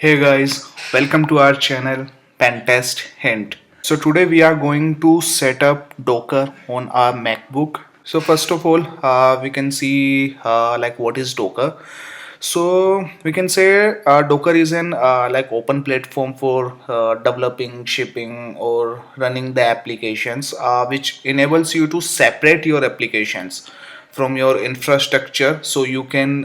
Hey guys, welcome to our channel Pentest Hint. So today we are going to set up Docker on our MacBook. So first of all, we can see like what is Docker. So we can say Docker is an like open platform for developing, shipping, or running the applications, which enables you to separate your applications from your infrastructure so you can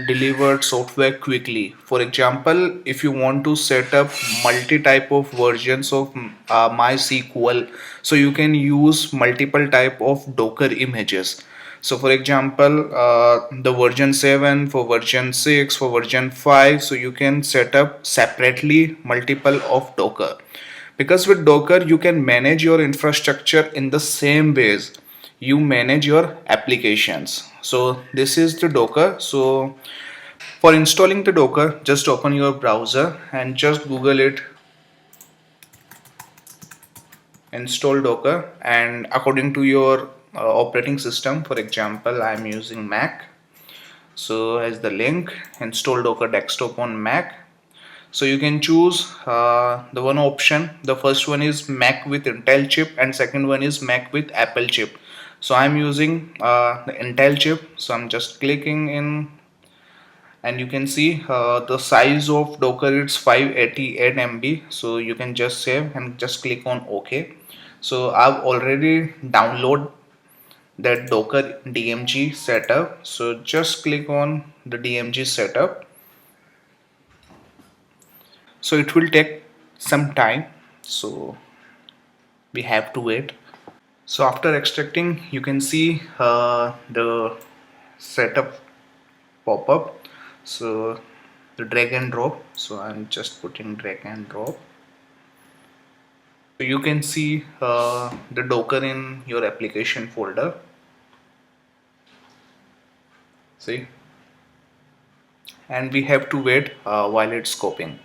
deliver software quickly. For example, if you want to set up multi type of versions of MySQL, so you can use multiple type of Docker images. So for example, the version 7 for version 6 for version 5, so you can set up separately multiple of Docker, because with Docker you can manage your infrastructure in the same ways you manage your applications. So this is the Docker. So for installing the Docker, just open your browser and just Google it, install Docker, and according to your operating system. For example, I'm using Mac, so as the link, install Docker desktop on Mac. So you can choose the one option. The first one is Mac with Intel chip and second one is Mac with Apple chip. So I'm using the Intel chip, so I'm just clicking in, and you can see the size of Docker, it's 588 MB. So you can just save and just click on OK. So I've already downloaded that Docker DMG setup, so just click on the DMG setup. So it will take some time, so we have to wait. So after extracting, you can see the setup pop up. So the drag and drop, so I'm just putting drag and drop. So you can see the Docker in your application folder. See, and we have to wait while it's scoping.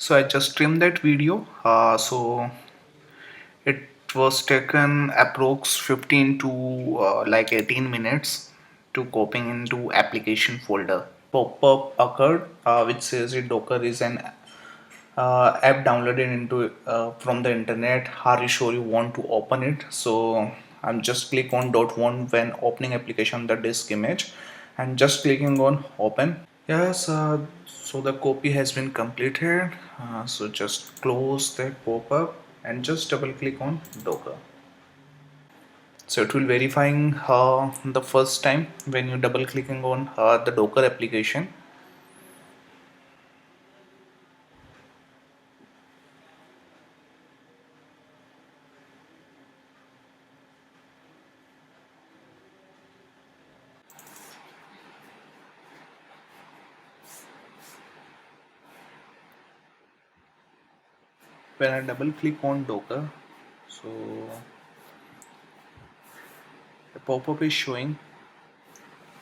So I just trimmed that video. So it was taken approx 15 to like 18 minutes to copying into application folder. Pop-up occurred which says it Docker is an app downloaded into from the internet. Are you sure you want to open it? So I'm just click on .1 when opening application the disk image and just clicking on open. Yes, so the copy has been completed. So just close that pop-up and just double click on Docker. So it will verifying the first time when you double clicking on the Docker application. When I double click on Docker, so the pop-up is showing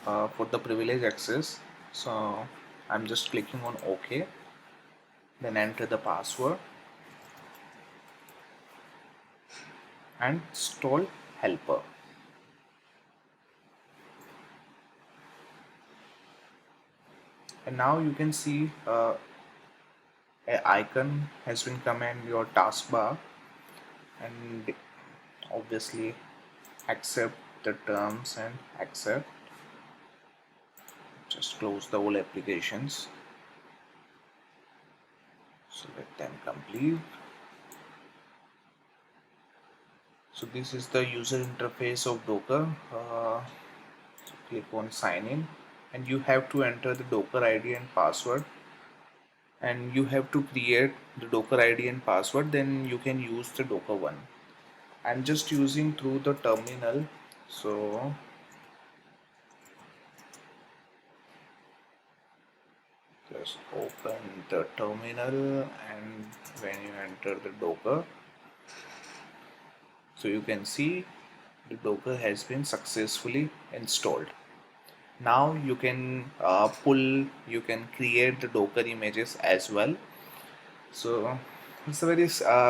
for the privilege access. So I'm just clicking on OK, then enter the password and install helper. And now you can see a icon has been come in your taskbar, and obviously accept the terms and accept. Just close the whole applications, so let them complete. So this is the user interface of Docker. So click on sign in and you have to enter the Docker ID and password, and you have to create the Docker ID and password, then you can use the Docker one. I'm just using through the terminal, so just open the terminal, and when you enter the Docker, so you can see the Docker has been successfully installed. Now you can you can create the Docker images as well. So It's a very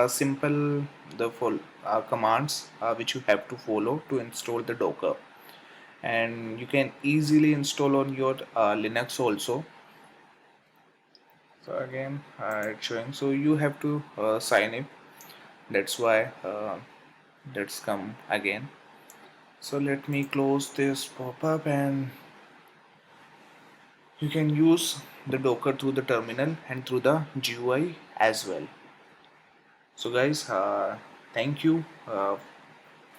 simple the full commands which you have to follow to install the Docker, and you can easily install on your Linux also. So again, it's showing. So you have to sign in. That's why let's come again. So let me close this pop-up, and you can use the Docker through the terminal and through the GUI as well. So guys, thank you for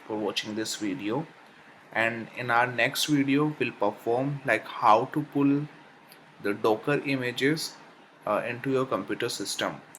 watching this video, and in our next video we'll perform like how to pull the Docker images into your computer system.